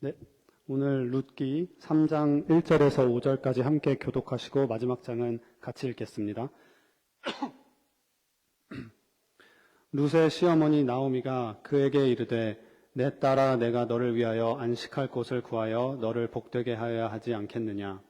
네, 오늘 룻기 3장 1절에서 5절까지 함께 교독하시고 마지막 장은 같이 읽겠습니다. 룻의 시어머니 나오미가 그에게 이르되 내 딸아 내가 너를 위하여 안식할 곳을 구하여 너를 복되게 하여야 하지 않겠느냐.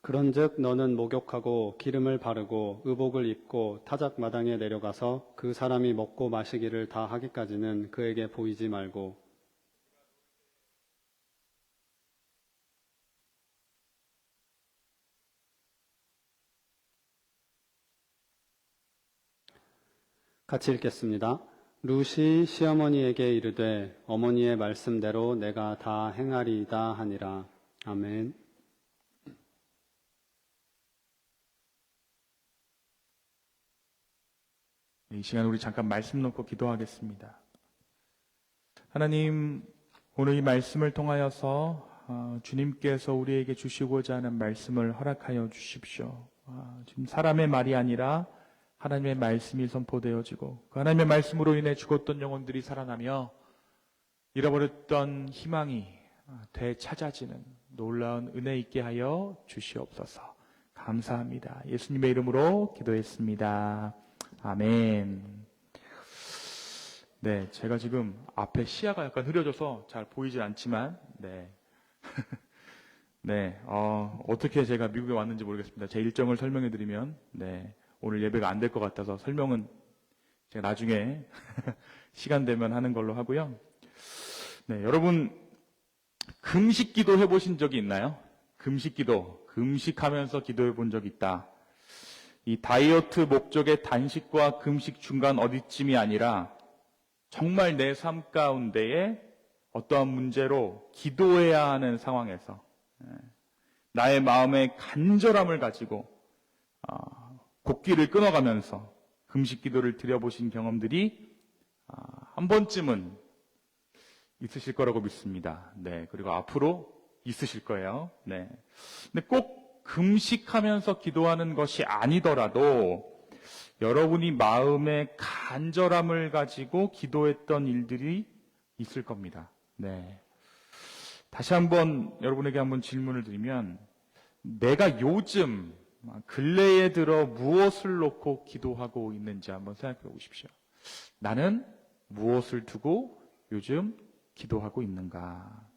그런즉 너는 목욕하고 기름을 바르고 의복을 입고 타작 마당에 내려가서 그 사람이 먹고 마시기를 다 하기까지는 그에게 보이지 말고 같이 읽겠습니다. 룻이 시어머니에게 이르되 어머니의 말씀대로 내가 다 행하리이다 하니라. 아멘. 이 시간 우리 잠깐 말씀 놓고 기도하겠습니다. 하나님, 오늘 이 말씀을 통하여서 주님께서 우리에게 주시고자 하는 말씀을 허락하여 주십시오. 지금 사람의 말이 아니라 하나님의 말씀이 선포되어지고 그 하나님의 말씀으로 인해 죽었던 영혼들이 살아나며 잃어버렸던 희망이 되찾아지는 놀라운 은혜 있게 하여 주시옵소서. 감사합니다. 예수님의 이름으로 기도했습니다. 아멘. 네, 제가 지금 앞에 시야가 약간 흐려져서 잘 보이질 않지만, 네, 어떻게 제가 미국에 왔는지 모르겠습니다. 제 일정을 설명해 드리면, 오늘 예배가 안 될 것 같아서 설명은 제가 나중에 시간 되면 하는 걸로 하고요. 네, 여러분, 금식 기도 해보신 적이 있나요? 금식 기도, 금식하면서 기도해 본 적 있다. 이 다이어트 목적의 단식과 금식 중간 어디쯤이 아니라 정말 내 삶 가운데에 어떠한 문제로 기도해야 하는 상황에서 나의 마음의 간절함을 가지고 곡기를 끊어가면서 금식 기도를 드려보신 경험들이 한 번쯤은 있으실 거라고 믿습니다. 네, 그리고 앞으로 있으실 거예요. 네, 근데 꼭 금식하면서 기도하는 것이 아니더라도 여러분이 마음의 간절함을 가지고 기도했던 일들이 있을 겁니다. 네. 다시 한번 여러분에게 한번 질문을 드리면 내가 요즘 근래에 들어 무엇을 놓고 기도하고 있는지 한번 생각해 보십시오. 나는 무엇을 두고 요즘 기도하고 있는가?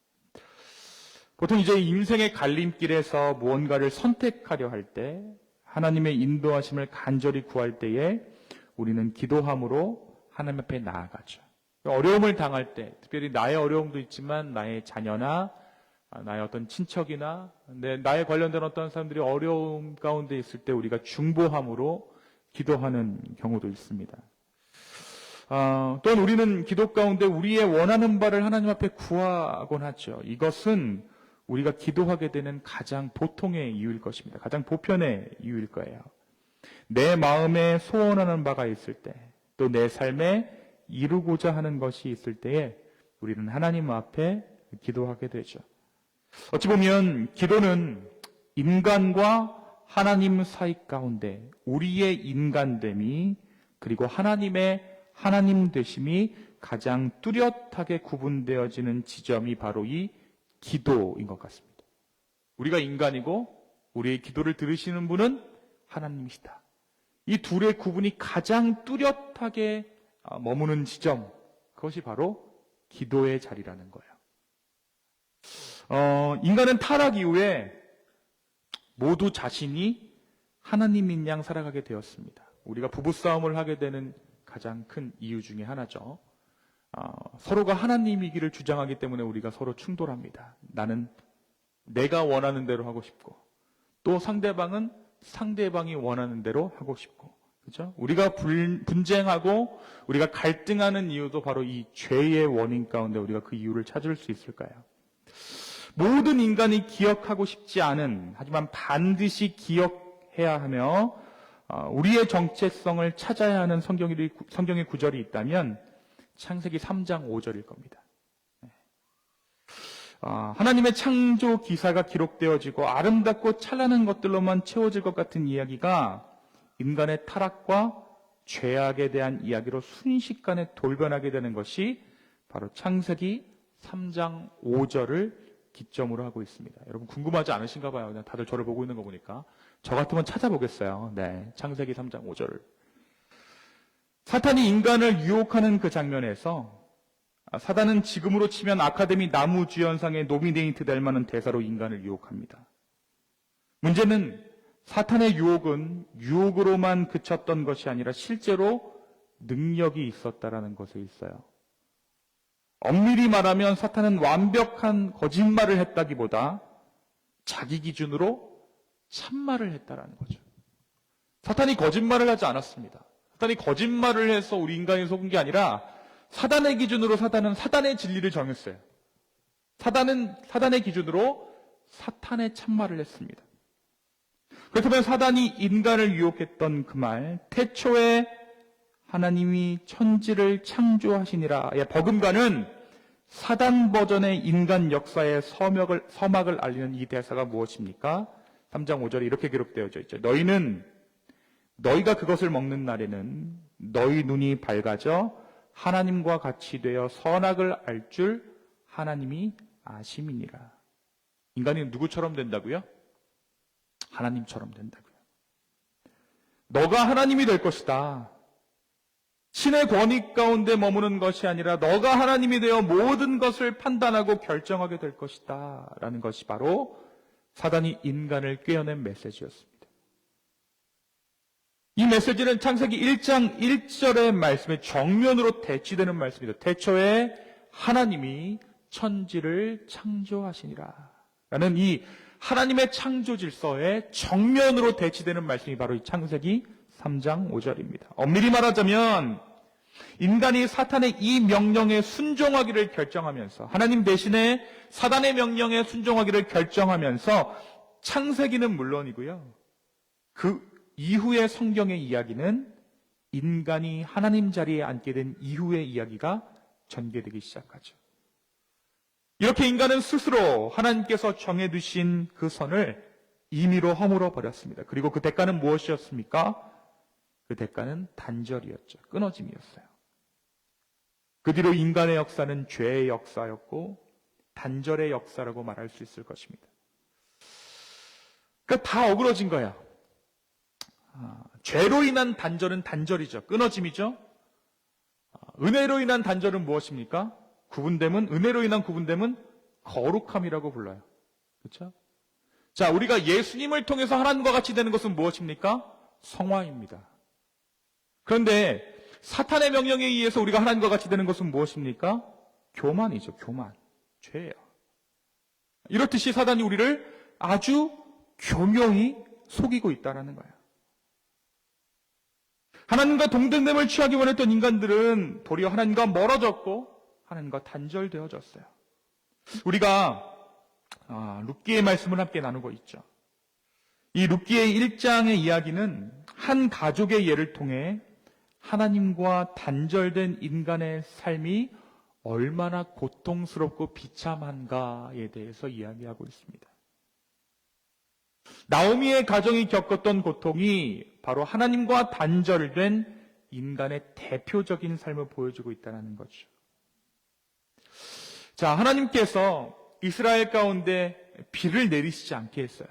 보통 이제 인생의 갈림길에서 무언가를 선택하려 할 때, 하나님의 인도하심을 간절히 구할 때에 우리는 기도함으로 하나님 앞에 나아가죠. 어려움을 당할 때, 특별히 나의 어려움도 있지만 나의 자녀나 나의 어떤 친척이나 나에 관련된 어떤 사람들이 어려움 가운데 있을 때 우리가 중보함으로 기도하는 경우도 있습니다. 또한 우리는 기도 가운데 우리의 원하는 바를 하나님 앞에 구하곤 하죠. 이것은 우리가 기도하게 되는 가장 보통의 이유일 것입니다. 가장 보편의 이유일 거예요. 내 마음에 소원하는 바가 있을 때, 또 내 삶에 이루고자 하는 것이 있을 때에 우리는 하나님 앞에 기도하게 되죠. 어찌 보면 기도는 인간과 하나님 사이 가운데 우리의 인간됨이 그리고 하나님의 하나님 되심이 가장 뚜렷하게 구분되어지는 지점이 바로 이 기도인 것 같습니다. 우리가 인간이고 우리의 기도를 들으시는 분은 하나님이시다. 이 둘의 구분이 가장 뚜렷하게 머무는 지점, 그것이 바로 기도의 자리라는 거예요. 인간은 타락 이후에 모두 자신이 하나님인 양 살아가게 되었습니다. 우리가 부부싸움을 하게 되는 가장 큰 이유 중에 하나죠. 서로가 하나님이기를 주장하기 때문에 우리가 서로 충돌합니다. 나는 내가 원하는 대로 하고 싶고 또 상대방은 상대방이 원하는 대로 하고 싶고, 그렇죠? 우리가 분쟁하고 우리가 갈등하는 이유도 바로 이 죄의 원인 가운데 우리가 그 이유를 찾을 수 있을까요? 모든 인간이 기억하고 싶지 않은, 하지만 반드시 기억해야 하며 우리의 정체성을 찾아야 하는 성경의 구절이 있다면 창세기 3장 5절일 겁니다. 하나님의 창조 기사가 기록되어지고 아름답고 찬란한 것들로만 채워질 것 같은 이야기가 인간의 타락과 죄악에 대한 이야기로 순식간에 돌변하게 되는 것이 바로 창세기 3장 5절을 기점으로 하고 있습니다. 여러분 궁금하지 않으신가 봐요. 그냥 다들 저를 보고 있는 거 보니까. 저 같으면 찾아보겠어요. 네, 창세기 3장 5절을. 사탄이 인간을 유혹하는 그 장면에서 사단은 지금으로 치면 아카데미 나무주연상의 노미네이트 될 만한 대사로 인간을 유혹합니다. 문제는 사탄의 유혹은 유혹으로만 그쳤던 것이 아니라 실제로 능력이 있었다라는 것에 있어요. 엄밀히 말하면 사탄은 완벽한 거짓말을 했다기보다 자기 기준으로 참말을 했다라는 거죠. 사탄이 거짓말을 하지 않았습니다. 사탄이 거짓말을 해서 우리 인간이 속은 게 아니라 사단의 기준으로 사단은 사단의 진리를 정했어요. 사단은 사단의 기준으로 사탄의 참말을 했습니다. 그렇다면 사단이 인간을 유혹했던 그 말, 태초에 하나님이 천지를 창조하시니라의 버금가는 사단 버전의 인간 역사의 서막을 알리는 이 대사가 무엇입니까? 3장 5절에 이렇게 기록되어져 있죠. 너희가 그것을 먹는 날에는 너희 눈이 밝아져 하나님과 같이 되어 선악을 알 줄 하나님이 아심이니라. 인간이 누구처럼 된다고요? 하나님처럼 된다고요. 너가 하나님이 될 것이다. 신의 권위 가운데 머무는 것이 아니라 너가 하나님이 되어 모든 것을 판단하고 결정하게 될 것이다. 라는 것이 바로 사단이 인간을 꿰어낸 메시지였습니다. 이 메시지는 창세기 1장 1절의 말씀에 정면으로 대치되는 말씀입니다. 태초에 하나님이 천지를 창조하시니라. 라는 이 하나님의 창조 질서에 정면으로 대치되는 말씀이 바로 이 창세기 3장 5절입니다. 엄밀히 말하자면 인간이 사탄의 이 명령에 순종하기를 결정하면서 하나님 대신에 사단의 명령에 순종하기를 결정하면서 창세기는 물론이고요. 그 이후의 성경의 이야기는 인간이 하나님 자리에 앉게 된 이후의 이야기가 전개되기 시작하죠. 이렇게 인간은 스스로 하나님께서 정해두신 그 선을 임의로 허물어 버렸습니다. 그리고 그 대가는 무엇이었습니까? 그 대가는 단절이었죠. 끊어짐이었어요. 그 뒤로 인간의 역사는 죄의 역사였고 단절의 역사라고 말할 수 있을 것입니다. 그러니까 다 어그러진 거야. 죄로 인한 단절은 단절이죠. 끊어짐이죠. 은혜로 인한 단절은 무엇입니까? 은혜로 인한 구분됨은 거룩함이라고 불러요. 그렇죠? 자, 우리가 예수님을 통해서 하나님과 같이 되는 것은 무엇입니까? 성화입니다. 그런데 사탄의 명령에 의해서 우리가 하나님과 같이 되는 것은 무엇입니까? 교만이죠. 교만. 죄예요. 이렇듯이 사단이 우리를 아주 교묘히 속이고 있다는 거예요. 하나님과 동등됨을 취하기 원했던 인간들은 도리어 하나님과 멀어졌고 하나님과 단절되어졌어요. 우리가 룻기의 말씀을 함께 나누고 있죠. 이 룻기의 1장의 이야기는 한 가족의 예를 통해 하나님과 단절된 인간의 삶이 얼마나 고통스럽고 비참한가에 대해서 이야기하고 있습니다. 나오미의 가정이 겪었던 고통이 바로 하나님과 단절된 인간의 대표적인 삶을 보여주고 있다는 거죠. 자, 하나님께서 이스라엘 가운데 비를 내리시지 않게 했어요.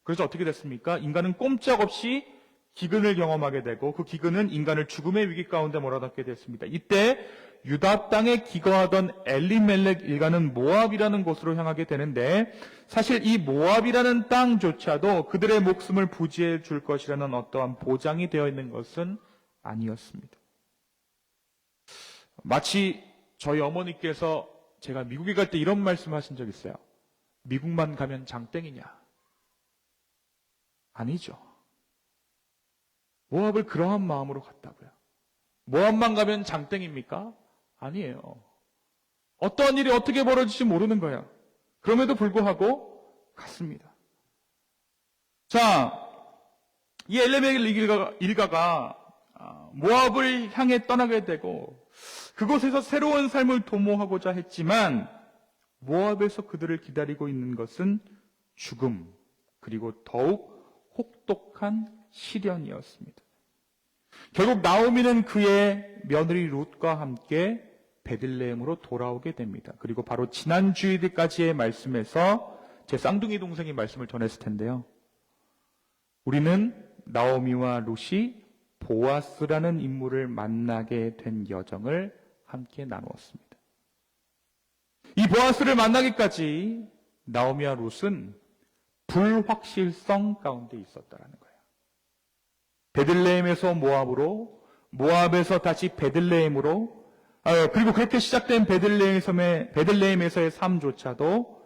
그래서 어떻게 됐습니까? 인간은 꼼짝없이 기근을 경험하게 되고 그 기근은 인간을 죽음의 위기 가운데 몰아넣게 됐습니다. 이때 유다 땅에 기거하던 엘리멜렉 일가는 모압이라는 곳으로 향하게 되는데 사실 이 모압이라는 땅조차도 그들의 목숨을 부지해 줄 것이라는 어떠한 보장이 되어 있는 것은 아니었습니다. 마치 저희 어머니께서 제가 미국에 갈 때 이런 말씀하신 적 있어요. 미국만 가면 장땡이냐? 아니죠. 모압을 그러한 마음으로 갔다고요. 모압만 가면 장땡입니까? 아니에요. 어떠한 일이 어떻게 벌어질지 모르는 거예요. 그럼에도 불구하고 갔습니다. 자, 이 엘리멜렉 일가가 모압을 향해 떠나게 되고 그곳에서 새로운 삶을 도모하고자 했지만 모압에서 그들을 기다리고 있는 것은 죽음, 그리고 더욱 혹독한 시련이었습니다. 결국 나오미는 그의 며느리 룻과 함께 베들레헴으로 돌아오게 됩니다. 그리고 바로 지난 주일까지의 말씀에서 제 쌍둥이 동생이 말씀을 전했을 텐데요. 우리는 나오미와 룻이 보아스라는 인물을 만나게 된 여정을 함께 나누었습니다. 이 보아스를 만나기까지 나오미와 룻은 불확실성 가운데 있었다라는 거예요. 베들레헴에서 모압으로, 모압에서 다시 베들레헴으로, 그리고 그렇게 시작된 베들레헴에서의 삶조차도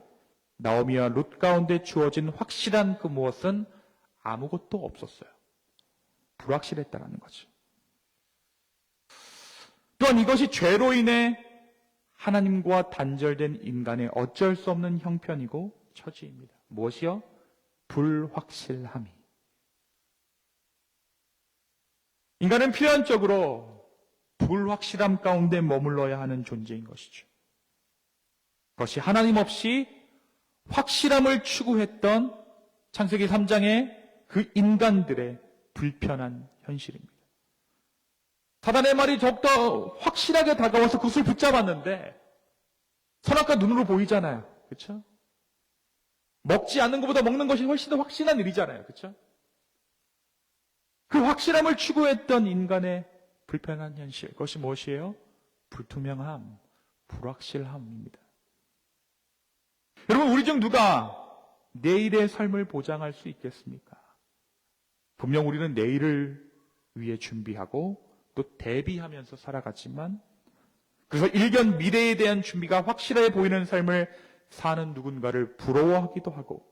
나오미와 룻 가운데 주어진 확실한 그 무엇은 아무것도 없었어요. 불확실했다라는 거죠. 또한 이것이 죄로 인해 하나님과 단절된 인간의 어쩔 수 없는 형편이고 처지입니다. 무엇이요? 불확실함이. 인간은 필연적으로 불확실함 가운데 머물러야 하는 존재인 것이죠. 그것이 하나님 없이 확실함을 추구했던 창세기 3장의 그 인간들의 불편한 현실입니다. 사단의 말이 더욱더 확실하게 다가와서 그것을 붙잡았는데 선악과 눈으로 보이잖아요. 그렇죠? 먹지 않는 것보다 먹는 것이 훨씬 더 확실한 일이잖아요. 그렇죠? 그 확실함을 추구했던 인간의 불편한 현실, 그것이 무엇이에요? 불투명함, 불확실함입니다. 여러분, 우리 중 누가 내일의 삶을 보장할 수 있겠습니까? 분명 우리는 내일을 위해 준비하고 또 대비하면서 살아갔지만, 그래서 일견 미래에 대한 준비가 확실해 보이는 삶을 사는 누군가를 부러워하기도 하고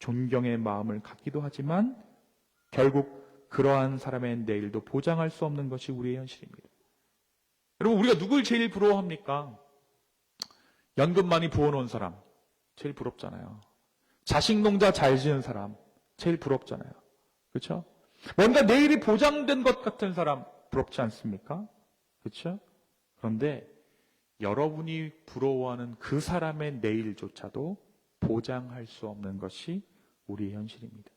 존경의 마음을 갖기도 하지만 결국 그러한 사람의 내일도 보장할 수 없는 것이 우리의 현실입니다. 여러분, 우리가 누굴 제일 부러워합니까? 연금 많이 부어놓은 사람 제일 부럽잖아요. 자식 농사 잘 지은 사람 제일 부럽잖아요. 그렇죠? 뭔가 내일이 보장된 것 같은 사람 부럽지 않습니까? 그렇죠? 그런데 여러분이 부러워하는 그 사람의 내일조차도 보장할 수 없는 것이 우리의 현실입니다.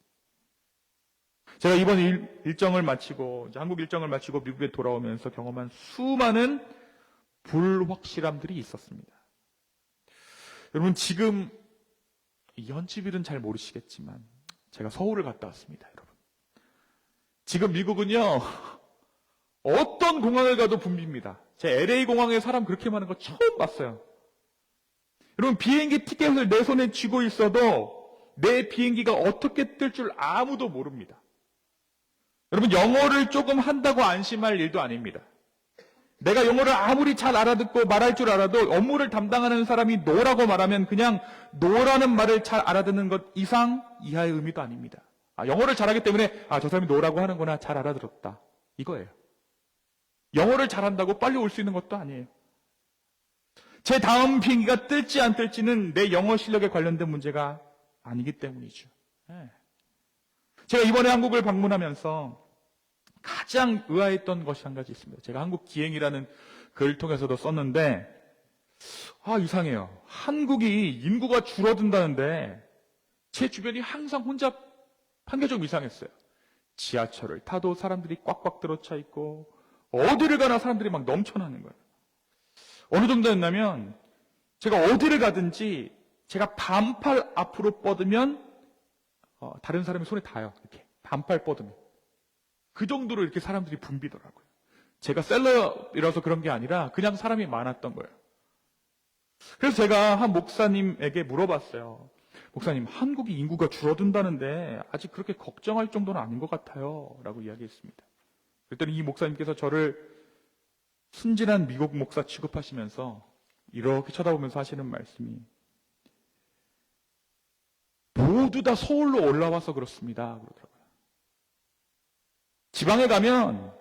제가 이번 일정을 마치고, 한국 일정을 마치고 미국에 돌아오면서 경험한 수많은 불확실함들이 있었습니다. 여러분, 지금 현지일은 잘 모르시겠지만 제가 서울을 갔다 왔습니다. 여러분, 지금 미국은요 어떤 공항을 가도 붐빕니다. 제 LA 공항에 사람 그렇게 많은 거 처음 봤어요. 여러분, 비행기 티켓을 내 손에 쥐고 있어도 내 비행기가 어떻게 뜰 줄 아무도 모릅니다. 여러분, 영어를 조금 한다고 안심할 일도 아닙니다. 내가 영어를 아무리 잘 알아듣고 말할 줄 알아도 업무를 담당하는 사람이 노라고 말하면 그냥 노라는 말을 잘 알아듣는 것 이상 이하의 의미도 아닙니다. 영어를 잘하기 때문에 저 사람이 노라고 하는구나, 잘 알아들었다, 이거예요. 영어를 잘한다고 빨리 올 수 있는 것도 아니에요. 제 다음 비행기가 뜰지 안 뜰지는 내 영어 실력에 관련된 문제가 아니기 때문이죠. 제가 이번에 한국을 방문하면서 가장 의아했던 것이 한 가지 있습니다. 제가 한국 기행이라는 글을 통해서도 썼는데, 이상해요. 한국이 인구가 줄어든다는데 제 주변이 항상 혼잡한 게 좀 이상했어요. 지하철을 타도 사람들이 꽉꽉 들어차 있고 어디를 가나 사람들이 막 넘쳐나는 거예요. 어느 정도였냐면 제가 어디를 가든지 제가 반팔 앞으로 뻗으면 다른 사람이 손에 닿아요. 이렇게 반팔 뻗으면. 그 정도로 이렇게 사람들이 붐비더라고요. 제가 셀럽이라서 그런 게 아니라 그냥 사람이 많았던 거예요. 그래서 제가 한 목사님에게 물어봤어요. 목사님, 한국이 인구가 줄어든다는데 아직 그렇게 걱정할 정도는 아닌 것 같아요, 라고 이야기했습니다. 그랬더니 이 목사님께서 저를 순진한 미국 목사 취급하시면서 이렇게 쳐다보면서 하시는 말씀이, 모두 다 서울로 올라와서 그렇습니다, 그러더라고요. 지방에 가면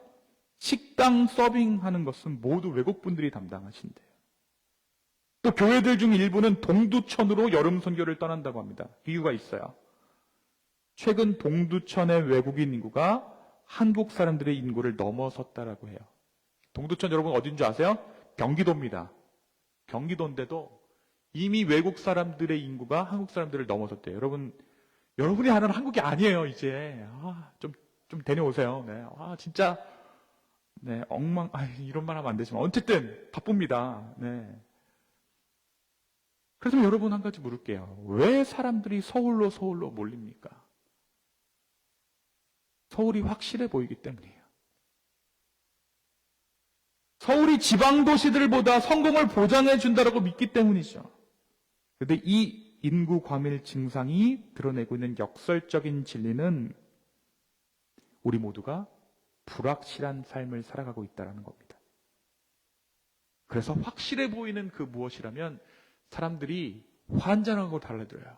식당 서빙하는 것은 모두 외국분들이 담당하신대요. 또 교회들 중 일부는 동두천으로 여름 선교를 떠난다고 합니다. 이유가 있어요. 최근 동두천의 외국인 인구가 한국 사람들의 인구를 넘어섰다라고 해요. 동두천 여러분 어딘 줄 아세요? 경기도입니다. 경기도인데도 이미 외국 사람들의 인구가 한국 사람들을 넘어섰대요. 여러분이 아는 한국이 아니에요, 이제. 좀 다녀오세요. 네. 진짜, 네, 이런 말 하면 안 되지만. 어쨌든, 바쁩니다. 네. 그래서 여러분 한 가지 물을게요. 왜 사람들이 서울로 몰립니까? 서울이 확실해 보이기 때문이에요. 서울이 지방 도시들보다 성공을 보장해 준다라고 믿기 때문이죠. 그런데 이 인구 과밀 증상이 드러내고 있는 역설적인 진리는 우리 모두가 불확실한 삶을 살아가고 있다는 겁니다. 그래서 확실해 보이는 그 무엇이라면 사람들이 환장하고 달라들어요.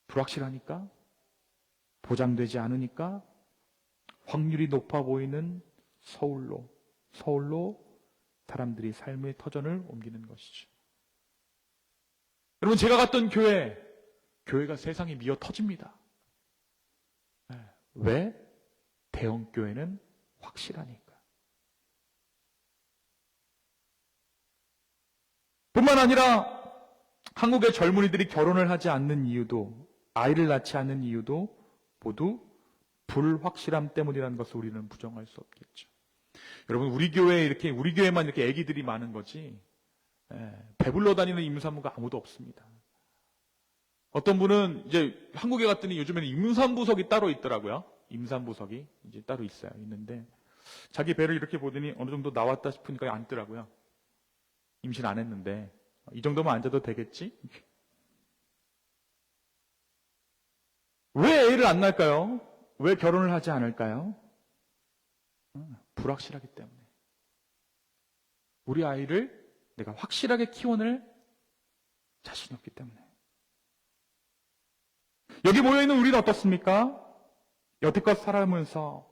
불확실하니까, 보장되지 않으니까 확률이 높아 보이는 서울로 사람들이 삶의 터전을 옮기는 것이죠. 여러분, 제가 갔던 교회가 세상이 미어 터집니다. 왜? 대형교회는 확실하니까. 뿐만 아니라 한국의 젊은이들이 결혼을 하지 않는 이유도, 아이를 낳지 않는 이유도 모두 불확실함 때문이라는 것을 우리는 부정할 수 없겠죠. 여러분, 우리 교회만 이렇게 아기들이 많은 거지, 배불러 다니는 임산부가 아무도 없습니다. 어떤 분은 이제 한국에 갔더니 요즘에는 임산부석이 따로 있더라고요. 임산부석이 이제 따로 있는데, 자기 배를 이렇게 보더니 어느 정도 나왔다 싶으니까 앉더라고요. 임신 안 했는데, 이 정도면 앉아도 되겠지? 왜 애를 안 낳을까요? 왜 결혼을 하지 않을까요? 불확실하기 때문에. 우리 아이를 내가 확실하게 키워낼 자신이 없기 때문에. 여기 모여있는 우리는 어떻습니까? 여태껏 살아가면서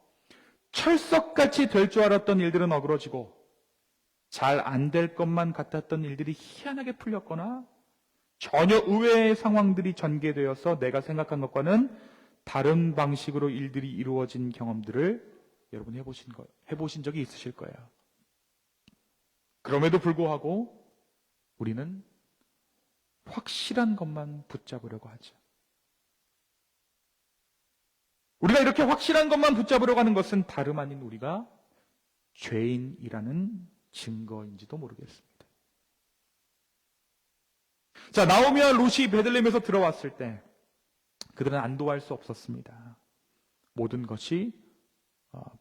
철석같이 될 줄 알았던 일들은 어그러지고 잘 안 될 것만 같았던 일들이 희한하게 풀렸거나 전혀 의외의 상황들이 전개되어서 내가 생각한 것과는 다른 방식으로 일들이 이루어진 경험들을 여러분 해보신 적이 있으실 거예요. 그럼에도 불구하고 우리는 확실한 것만 붙잡으려고 하죠. 우리가 이렇게 확실한 것만 붙잡으려고 하는 것은 다름 아닌 우리가 죄인이라는 증거인지도 모르겠습니다. 자, 나오미와 룻이 베들레헴에서 들어왔을 때 그들은 안도할 수 없었습니다. 모든 것이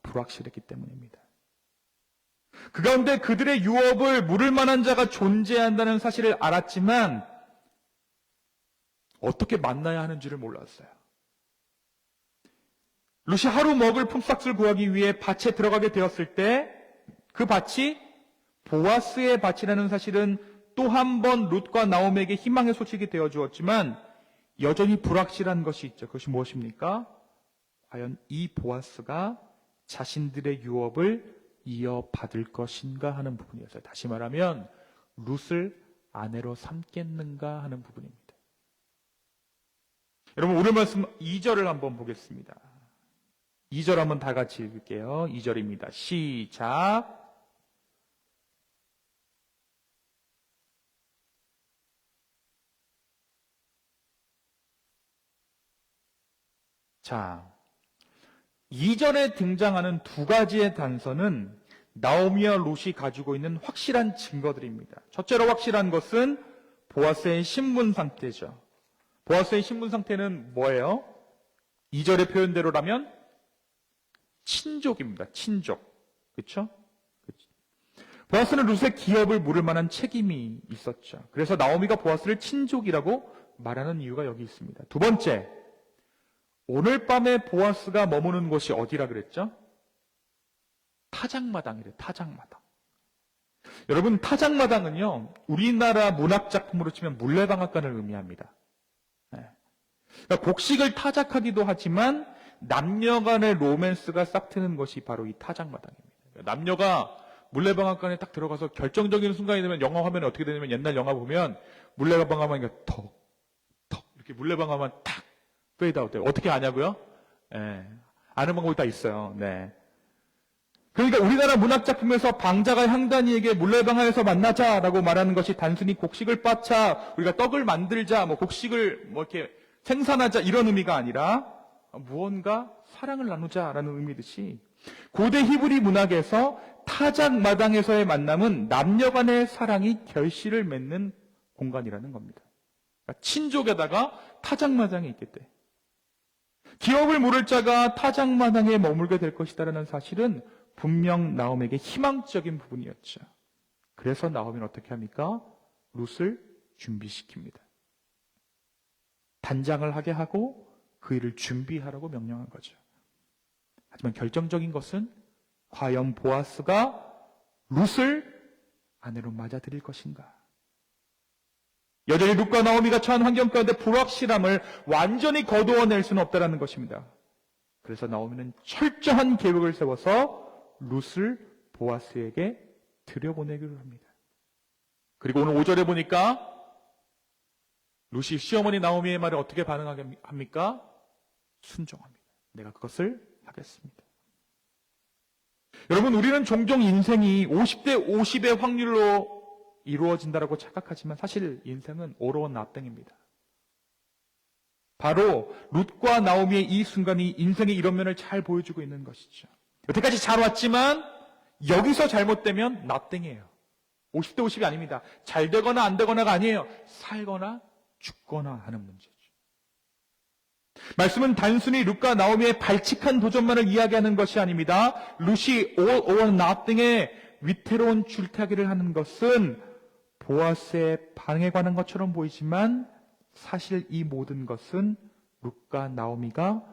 불확실했기 때문입니다. 그 가운데 그들의 유업을 물을 만한 자가 존재한다는 사실을 알았지만 어떻게 만나야 하는지를 몰랐어요. 룻이 하루 먹을 품삯을 구하기 위해 밭에 들어가게 되었을 때 그 밭이 보아스의 밭이라는 사실은 또 한 번 룻과 나오미에게 희망의 소식이 되어 주었지만 여전히 불확실한 것이 있죠. 그것이 무엇입니까? 과연 이 보아스가 자신들의 유업을 이어받을 것인가 하는 부분이었어요. 다시 말하면 룻을 아내로 삼겠는가 하는 부분입니다. 여러분, 오늘 말씀 2절을 한번 보겠습니다. 2절 한번 다 같이 읽을게요. 2절입니다. 시작. 자, 2절에 등장하는 두 가지의 단서는 나오미와 룻이 가지고 있는 확실한 증거들입니다. 첫째로 확실한 것은 보아스의 신분 상태죠. 보아스의 신분 상태는 뭐예요? 2절의 표현대로라면 친족입니다. 친족. 그렇죠? 보아스는 룻의 기업을 물을 만한 책임이 있었죠. 그래서 나오미가 보아스를 친족이라고 말하는 이유가 여기 있습니다. 두 번째, 오늘 밤에 보아스가 머무는 곳이 어디라 그랬죠? 타작마당이래요. 타작마당. 여러분, 타작마당은요, 우리나라 문학작품으로 치면 물레방앗간을 의미합니다. 그러니까 곡식을 타작하기도 하지만 남녀 간의 로맨스가 싹트는 것이 바로 이 타작마당입니다. 남녀가 물레방앗간에 딱 들어가서 결정적인 순간이 되면 영화 화면이 어떻게 되냐면 옛날 영화 보면 물레방앗간이 턱 이렇게 물레방앗만 탁 페이드 아웃 돼요. 어떻게 아냐고요? 아는 방법이 다 있어요. 네. 그러니까 우리나라 문학작품에서 방자가 향단이에게 물레방아에서 만나자라고 말하는 것이 단순히 곡식을 빻자, 우리가 떡을 만들자, 곡식을 이렇게 생산하자 이런 의미가 아니라 무언가 사랑을 나누자라는 의미듯이 고대 히브리 문학에서 타작마당에서의 만남은 남녀 간의 사랑이 결실을 맺는 공간이라는 겁니다. 그러니까 친족에다가 타작마당이 있겠대. 기업을 물을 자가 타작마당에 머물게 될 것이다라는 사실은 분명 나옴에게 희망적인 부분이었죠. 그래서 나오면 어떻게 합니까? 룻을 준비시킵니다. 단장을 하게 하고 그 일을 준비하라고 명령한 거죠. 하지만 결정적인 것은 과연 보아스가 룻을 아내로 맞아들일 것인가? 여전히 룻과 나오미가 처한 환경 가운데 불확실함을 완전히 거두어낼 수는 없다는 것입니다. 그래서 나오미는 철저한 계획을 세워서 룻을 보아스에게 들여보내기로 합니다. 그리고 오늘 5절에 보니까 룻이 시어머니 나오미의 말에 어떻게 반응합니까? 순종합니다. 내가 그것을 하겠습니다. 여러분, 우리는 종종 인생이 50대 50의 확률로 이루어진다고 착각하지만 사실 인생은 오로원 납땡입니다. 바로 룻과 나오미의 이 순간이 인생의 이런 면을 잘 보여주고 있는 것이죠. 여태까지 잘 왔지만 여기서 잘못되면 납땡이에요. 50대 50이 아닙니다. 잘 되거나 안 되거나가 아니에요. 살거나 죽거나 하는 문제죠. 말씀은 단순히 룻과 나오미의 발칙한 도전만을 이야기하는 것이 아닙니다. 룻이 all or nothing의 위태로운 줄타기를 하는 것은 보아스의 반응에 관한 것처럼 보이지만 사실 이 모든 것은 룻과 나오미가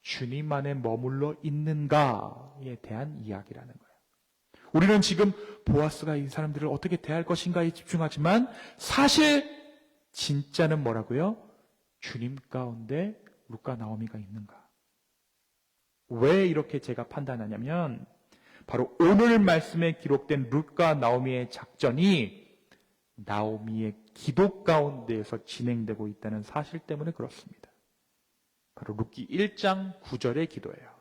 주님 안에 머물러 있는가에 대한 이야기라는 거예요. 우리는 지금 보아스가 이 사람들을 어떻게 대할 것인가에 집중하지만 사실 진짜는 뭐라고요? 주님 가운데 룻과 나오미가 있는가? 왜 이렇게 제가 판단하냐면 바로 오늘 말씀에 기록된 룻과 나오미의 작전이 나오미의 기도 가운데에서 진행되고 있다는 사실 때문에 그렇습니다. 바로 룻기 1장 9절의 기도예요.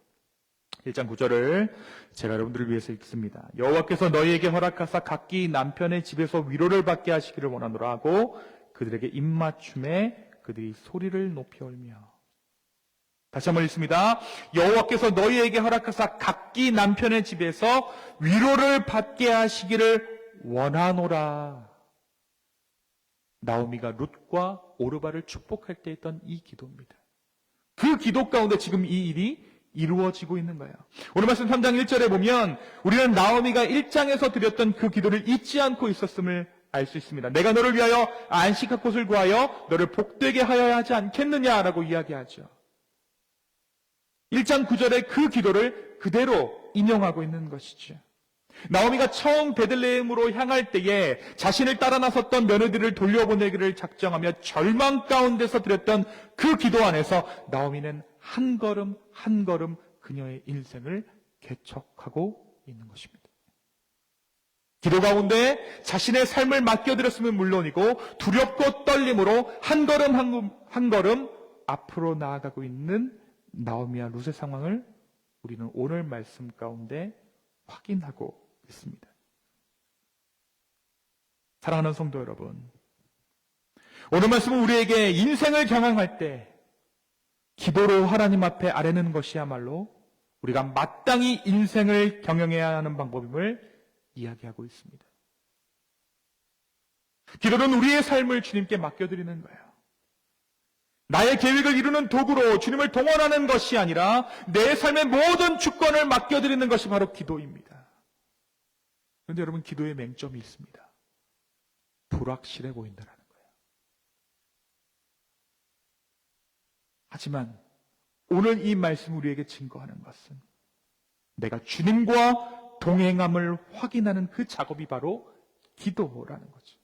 1장 9절을 제가 여러분들을 위해서 읽습니다. 여호와께서 너희에게 허락하사 각기 남편의 집에서 위로를 받게 하시기를 원하노라 하고 그들에게 입맞춤에 그들이 소리를 높이 울며. 다시 한번 읽습니다. 여호와께서 너희에게 허락하사 각기 남편의 집에서 위로를 받게 하시기를 원하노라. 나오미가 룻과 오르바를 축복할 때 했던 이 기도입니다. 그 기도 가운데 지금 이 일이 이루어지고 있는 거예요. 오늘 말씀 3장 1절에 보면 우리는 나오미가 1장에서 드렸던 그 기도를 잊지 않고 있었음을 알 수 있습니다. 내가 너를 위하여 안식할 곳을 구하여 너를 복되게 하여야 하지 않겠느냐라고 이야기하죠. 1장 9절의 그 기도를 그대로 인용하고 있는 것이죠. 나오미가 처음 베들레헴으로 향할 때에 자신을 따라 나섰던 며느리를 돌려보내기를 작정하며 절망 가운데서 드렸던 그 기도 안에서 나오미는 한 걸음 한 걸음 그녀의 인생을 개척하고 있는 것입니다. 기도 가운데 자신의 삶을 맡겨드렸으면 물론이고 두렵고 떨림으로 한 걸음 한 걸음 앞으로 나아가고 있는 나오미와 룻의 상황을 우리는 오늘 말씀 가운데 확인하고 있습니다. 사랑하는 성도 여러분, 오늘 말씀은 우리에게 인생을 경영할 때 기도로 하나님 앞에 아뢰는 것이야말로 우리가 마땅히 인생을 경영해야 하는 방법임을 이야기하고 있습니다. 기도는 우리의 삶을 주님께 맡겨드리는 거예요. 나의 계획을 이루는 도구로 주님을 동원하는 것이 아니라 내 삶의 모든 주권을 맡겨드리는 것이 바로 기도입니다. 그런데 여러분, 기도에 맹점이 있습니다. 불확실해 보인다는 거예요. 하지만 오늘 이 말씀 우리에게 증거하는 것은 내가 주님과 동행함을 확인하는 그 작업이 바로 기도라는 거죠.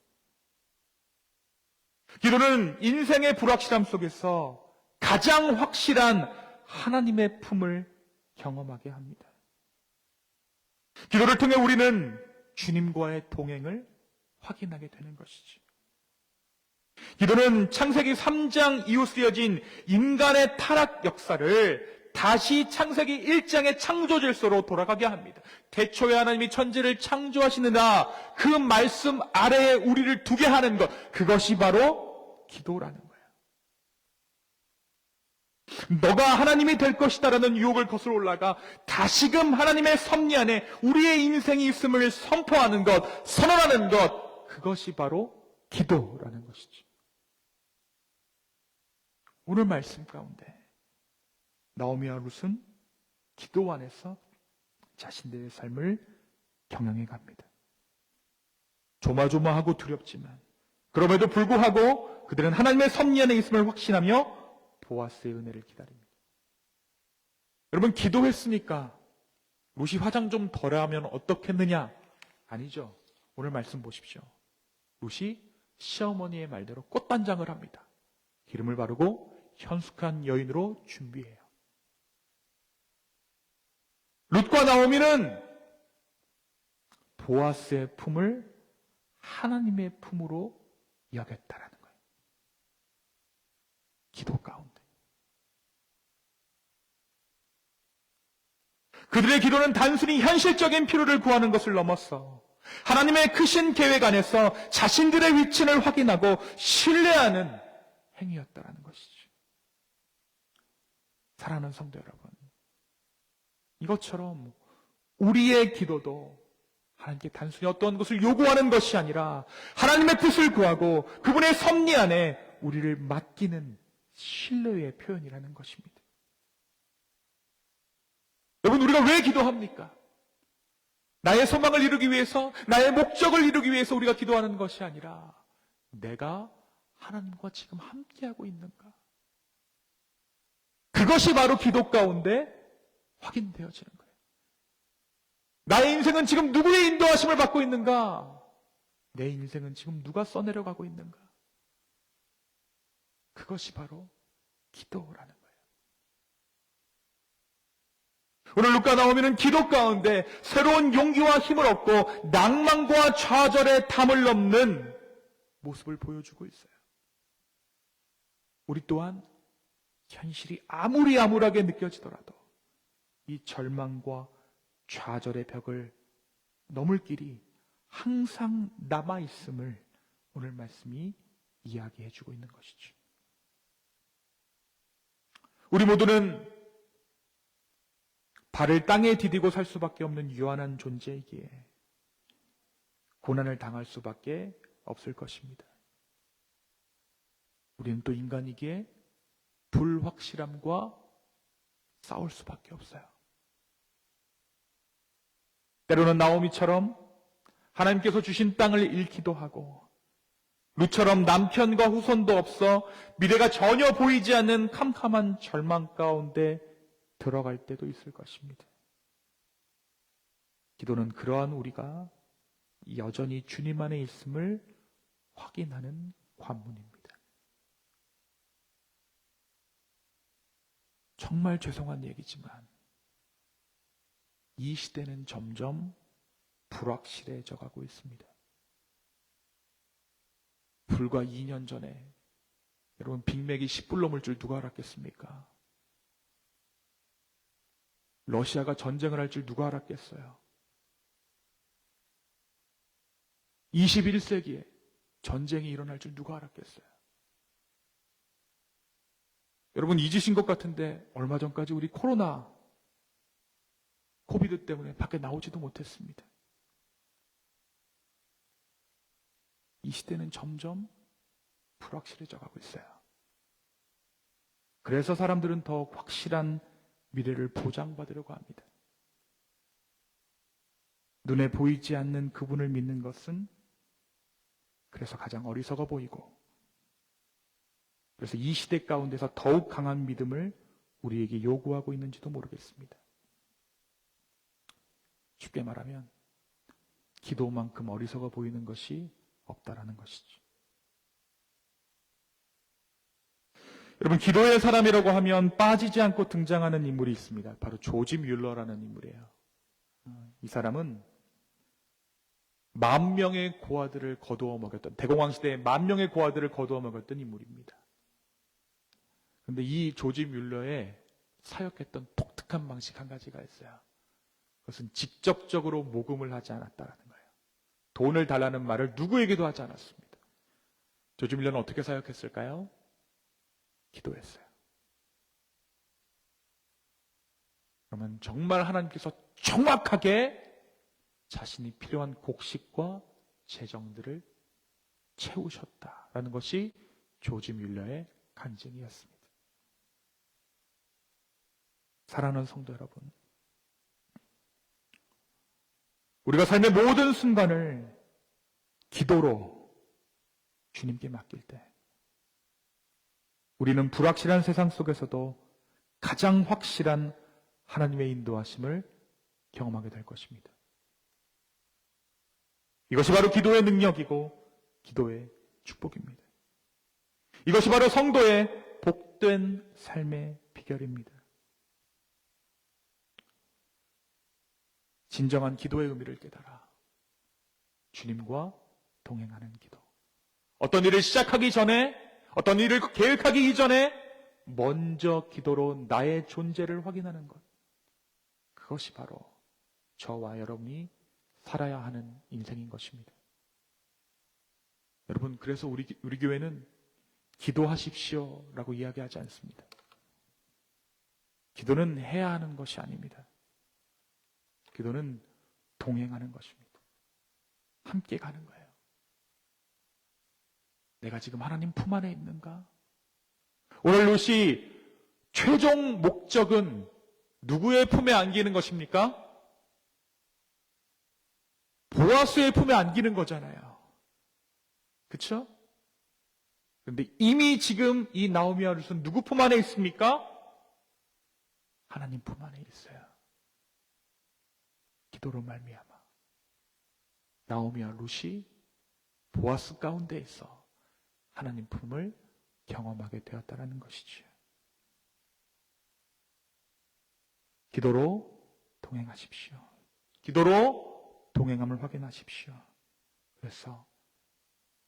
기도는 인생의 불확실함 속에서 가장 확실한 하나님의 품을 경험하게 합니다. 기도를 통해 우리는 주님과의 동행을 확인하게 되는 것이죠. 기도는 창세기 3장 이후 쓰여진 인간의 타락 역사를 다시 창세기 1장의 창조 질서로 돌아가게 합니다. 태초에 하나님이 천지를 창조하시느라 그 말씀 아래에 우리를 두게 하는 것, 그것이 바로 기도라는 거예요. 너가 하나님이 될 것이다라는 유혹을 거슬러 올라가 다시금 하나님의 섭리 안에 우리의 인생이 있음을 선포하는 것, 선언하는 것, 그것이 바로 기도라는 것이죠. 오늘 말씀 가운데 나오미와 룻은 기도 안에서 자신들의 삶을 경영해 갑니다. 조마조마하고 두렵지만 그럼에도 불구하고 그들은 하나님의 섭리 안에 있음을 확신하며 보아스의 은혜를 기다립니다. 여러분, 기도했으니까 룻이 화장 좀 덜하면 어떻겠느냐? 아니죠. 오늘 말씀 보십시오. 룻이 시어머니의 말대로 꽃단장을 합니다. 기름을 바르고 현숙한 여인으로 준비해요. 룻과 나오미는 보아스의 품을 하나님의 품으로 여겼다라는 거예요. 기도 가운데. 그들의 기도는 단순히 현실적인 필요를 구하는 것을 넘어서 하나님의 크신 계획 안에서 자신들의 위치를 확인하고 신뢰하는 행위였다라는 것이죠. 사랑하는 성도 여러분, 이것처럼 우리의 기도도 하나님께 단순히 어떤 것을 요구하는 것이 아니라 하나님의 뜻을 구하고 그분의 섭리 안에 우리를 맡기는 신뢰의 표현이라는 것입니다. 여러분, 우리가 왜 기도합니까? 나의 소망을 이루기 위해서, 나의 목적을 이루기 위해서 우리가 기도하는 것이 아니라 내가 하나님과 지금 함께하고 있는가? 그것이 바로 기도 가운데 확인되어지는 거예요. 나의 인생은 지금 누구의 인도하심을 받고 있는가? 내 인생은 지금 누가 써내려가고 있는가? 그것이 바로 기도라는 거예요. 오늘 룻과 나오미는 기도 가운데 새로운 용기와 힘을 얻고 낭만과 좌절의 담을 넘는 모습을 보여주고 있어요. 우리 또한 현실이 아무리 암울하게 느껴지더라도 이 절망과 좌절의 벽을 넘을 길이 항상 남아있음을 오늘 말씀이 이야기해주고 있는 것이죠. 우리 모두는 발을 땅에 디디고 살 수밖에 없는 유한한 존재이기에 고난을 당할 수밖에 없을 것입니다. 우리는 또 인간이기에 불확실함과 싸울 수밖에 없어요. 때로는 나오미처럼 하나님께서 주신 땅을 잃기도 하고 룻처럼 남편과 후손도 없어 미래가 전혀 보이지 않는 캄캄한 절망 가운데 들어갈 때도 있을 것입니다. 기도는 그러한 우리가 여전히 주님 안에 있음을 확인하는 관문입니다. 정말 죄송한 얘기지만 이 시대는 점점 불확실해져 가고 있습니다. 불과 2년 전에 여러분 빅맥이 10불 넘을 줄 누가 알았겠습니까? 러시아가 전쟁을 할 줄 누가 알았겠어요? 21세기에 전쟁이 일어날 줄 누가 알았겠어요? 여러분 잊으신 것 같은데 얼마 전까지 우리 코비드 때문에 밖에 나오지도 못했습니다. 이 시대는 점점 불확실해져 가고 있어요. 그래서 사람들은 더욱 확실한 미래를 보장받으려고 합니다. 눈에 보이지 않는 그분을 믿는 것은 그래서 가장 어리석어 보이고 그래서 이 시대 가운데서 더욱 강한 믿음을 우리에게 요구하고 있는지도 모르겠습니다. 쉽게 말하면 기도만큼 어리석어 보이는 것이 없다라는 것이죠. 여러분, 기도의 사람이라고 하면 빠지지 않고 등장하는 인물이 있습니다. 바로 조지 뮬러라는 인물이에요. 이 사람은 10,000명의 고아들을 거두어 먹였던, 대공황 시대에 10,000명의 고아들을 거두어 먹였던 인물입니다. 그런데 이 조지 뮬러의 사역했던 독특한 방식 한 가지가 있어요. 그것은 직접적으로 모금을 하지 않았다는 거예요. 돈을 달라는 말을 누구에게도 하지 않았습니다. 조지 밀러는 어떻게 사역했을까요? 기도했어요. 그러면 정말 하나님께서 정확하게 자신이 필요한 곡식과 재정들을 채우셨다라는 것이 조지 밀러의 간증이었습니다. 사랑하는 성도 여러분, 우리가 삶의 모든 순간을 기도로 주님께 맡길 때 우리는 불확실한 세상 속에서도 가장 확실한 하나님의 인도하심을 경험하게 될 것입니다. 이것이 바로 기도의 능력이고 기도의 축복입니다. 이것이 바로 성도의 복된 삶의 비결입니다. 진정한 기도의 의미를 깨달아 주님과 동행하는 기도. 어떤 일을 시작하기 전에, 어떤 일을 계획하기 이전에 먼저 기도로 나의 존재를 확인하는 것. 그것이 바로 저와 여러분이 살아야 하는 인생인 것입니다. 여러분, 그래서 우리 교회는 기도하십시오 라고 이야기하지 않습니다. 기도는 해야 하는 것이 아닙니다. 기도는 동행하는 것입니다. 함께 가는 거예요. 내가 지금 하나님 품 안에 있는가? 오늘 롯이 최종 목적은 누구의 품에 안기는 것입니까? 보아스의 품에 안기는 거잖아요. 그렇죠? 그런데 이미 지금 이 나오미와 룻은 누구 품 안에 있습니까? 하나님 품 안에 있어요. 기도로 말미암아 나오미와 룻이 보아스 가운데 있어 하나님 품을 경험하게 되었다는 것이죠. 기도로 동행하십시오. 기도로 동행함을 확인하십시오. 그래서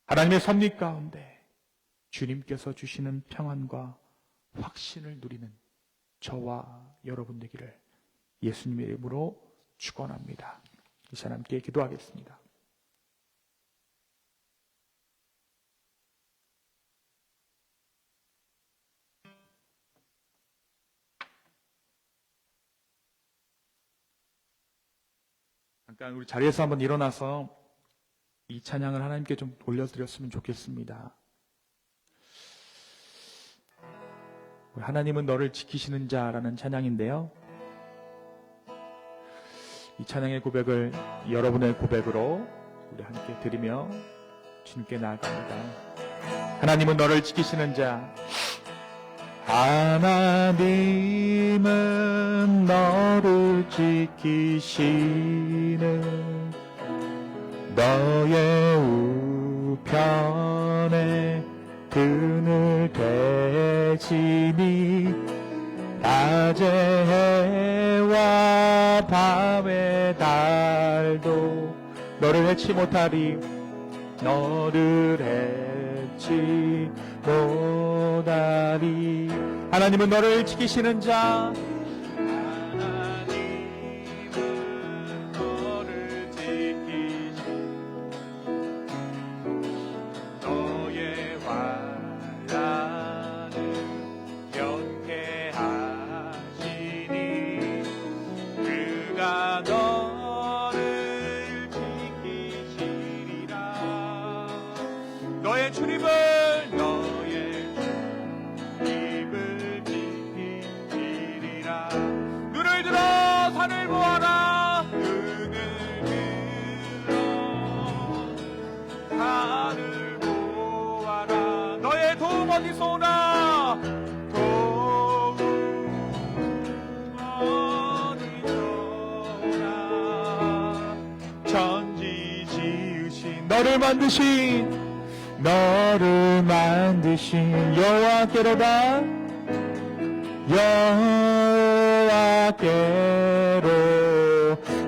하나님의 섭리 가운데 주님께서 주시는 평안과 확신을 누리는 저와 여러분 되기를 예수님의 이름으로 축원합니다. 이 시간 함께 기도하겠습니다. 잠깐 우리 자리에서 한번 일어나서 이 찬양을 하나님께 좀 올려드렸으면 좋겠습니다. 하나님은 너를 지키시는 자라는 찬양인데요. 이 찬양의 고백을 여러분의 고백으로 우리 함께 드리며 주님께 나아갑니다. 하나님은 너를 지키시는 자. 하나님은 너를 지키시는 너의 우편에 그늘 대지니 낮의 해와 밤의 달도 너를 해치 못하리 너를 해치 못하리. 하나님은 너를 지키시는 자. 하나님은 너를 지키시는 너의 환난을 면케하시니 그가 너를 지키시리라. 너의 주님을 눈을 들어 산을 보아라. 눈을 들어 산을 보아라. 너의 도움 어디서 오나? 도움 어디서 오나? 천지 지으신 너를 만드신 여호와께로다. 여호와께로.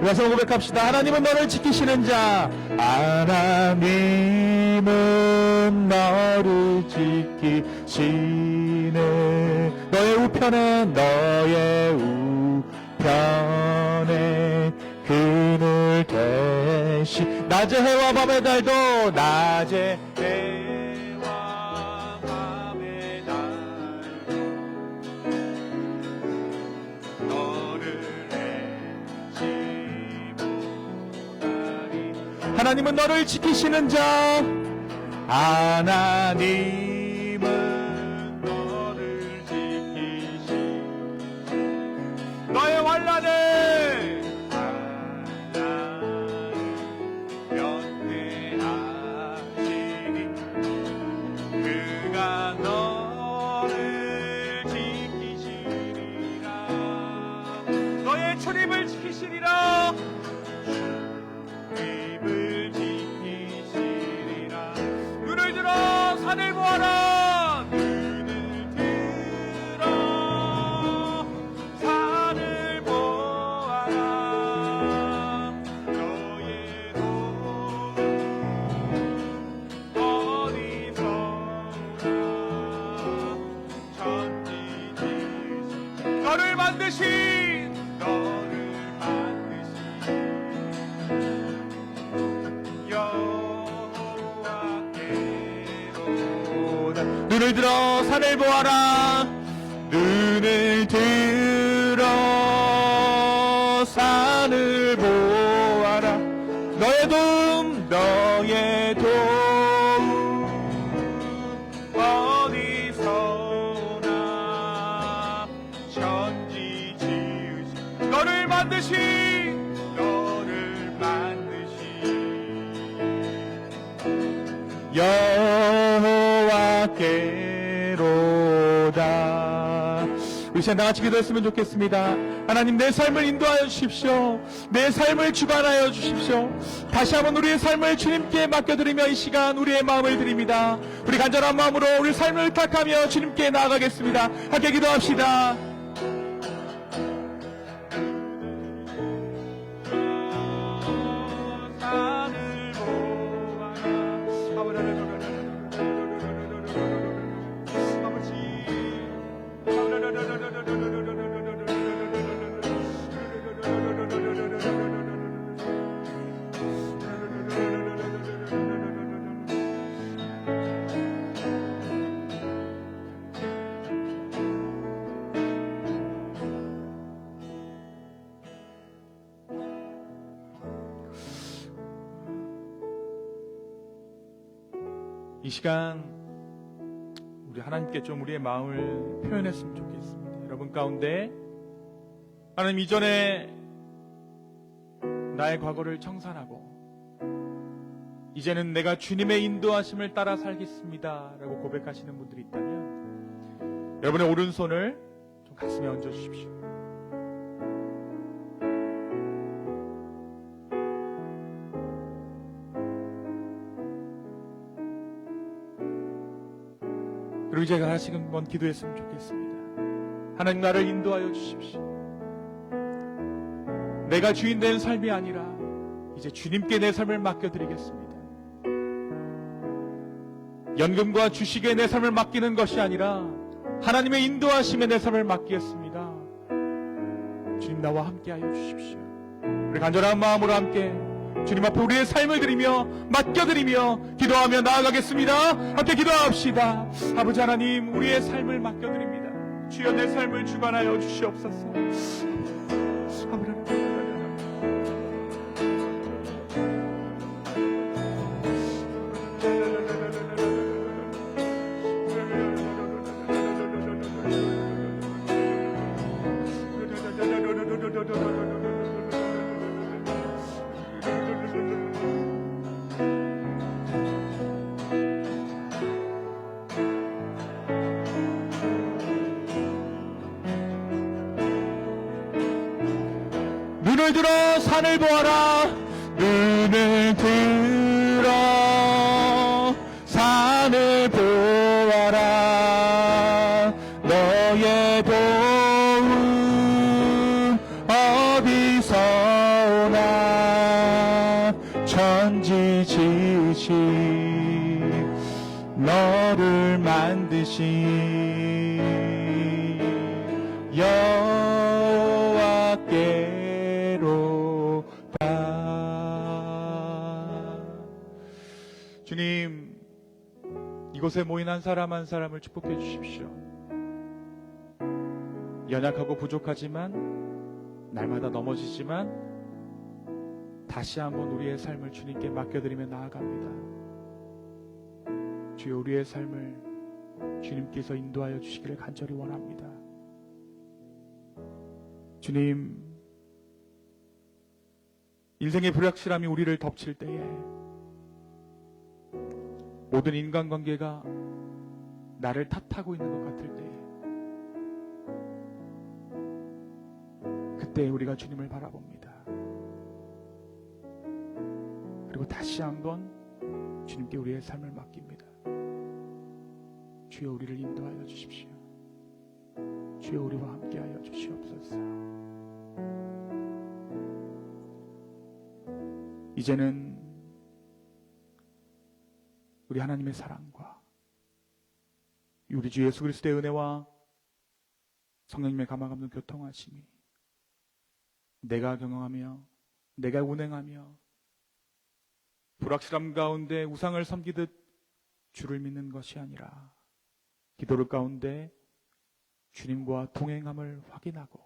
우리가 고백합시다. 하나님은 너를 지키시는 자. 하나님은 너를 지키시네. 너의 우편에 너의 낮의 해와 밤의 달도 낮의 해와 밤의 달도 너를 해치보다니 하나님은 너를 지키시는 자 하나님은 너를 지키시 너의 환난을 면대하시니 그가 너를 지키시리라 너의 출입을 지키시리라 출입을 지키시리라 눈을 들어 산을 보아라 눈을 들어 산을 보아라 너의 도움 어디서 오나 천지지으신 너를 만드신 여호와께로다 눈을 들어 산을 보아라 눈을 들어 산을 보아라 너의 도움 어디서 오나 천지 지으신 너를 만드신 여호와께로다 우리 시간 다 같이 기도했으면 좋겠습니다. 하나님 내 삶을 인도하여 주십시오. 내 삶을 주관하여 주십시오. 다시 한번 우리의 삶을 주님께 맡겨드리며 이 시간 우리의 마음을 드립니다. 우리 간절한 마음으로 우리 삶을 의탁하며 주님께 나아가겠습니다. 함께 기도합시다. 이 시간 우리 하나님께 좀 우리의 마음을 표현했으면 좋겠습니다. 여러분 가운데 하나님 이전에 나의 과거를 청산하고 이제는 내가 주님의 인도하심을 따라 살겠습니다 라고 고백하시는 분들이 있다면 여러분의 오른손을 좀 가슴에 얹어주십시오. 그리고 제가 하나씩 한번 기도했으면 좋겠습니다. 하나님 나를 인도하여 주십시오. 내가 주인된 삶이 아니라 이제 주님께 내 삶을 맡겨드리겠습니다. 연금과 주식에 내 삶을 맡기는 것이 아니라 하나님의 인도하심에 내 삶을 맡기겠습니다. 주님 나와 함께하여 주십시오. 우리 간절한 마음으로 함께 주님 앞에 우리의 삶을 드리며 맡겨드리며 기도하며 나아가겠습니다. 함께 기도합시다. 아버지 하나님 우리의 삶을 맡겨드립니다. 주여 내 삶을 주관하여 주시옵소서. 눈을 들어 산을 보아라. 눈을 들어 산을 보아라. 너의 도움 어디서 오나. 천지 지으신 너를 만드신 여호와께로다. 주님, 이곳에 모인 한 사람 한 사람을 축복해 주십시오. 연약하고 부족하지만, 날마다 넘어지지만 다시 한번 우리의 삶을 주님께 맡겨드리며 나아갑니다. 주여, 우리의 삶을 주님께서 인도하여 주시기를 간절히 원합니다. 주님, 인생의 불확실함이 우리를 덮칠 때에 모든 인간관계가 나를 탓하고 있는 것 같을 때에 그때 우리가 주님을 바라봅니다. 그리고 다시 한번 주님께 우리의 삶을 맡깁니다. 주여, 우리를 인도하여 주십시오. 주여, 우리와 함께하여 주시옵소서. 이제는 우리 하나님의 사랑과 우리 주 예수 그리스도의 은혜와 성령님의 감화 감동 교통하심이 내가 경영하며 내가 운행하며 불확실함 가운데 우상을 섬기듯 주를 믿는 것이 아니라 기도를 가운데 주님과 동행함을 확인하고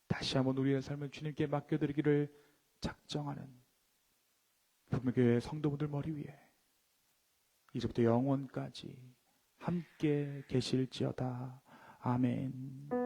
다시 한번 우리의 삶을 주님께 맡겨드리기를 작정하는 부모교회 성도분들 머리 위에 이제부터 영원까지 함께 계실지어다. 아멘.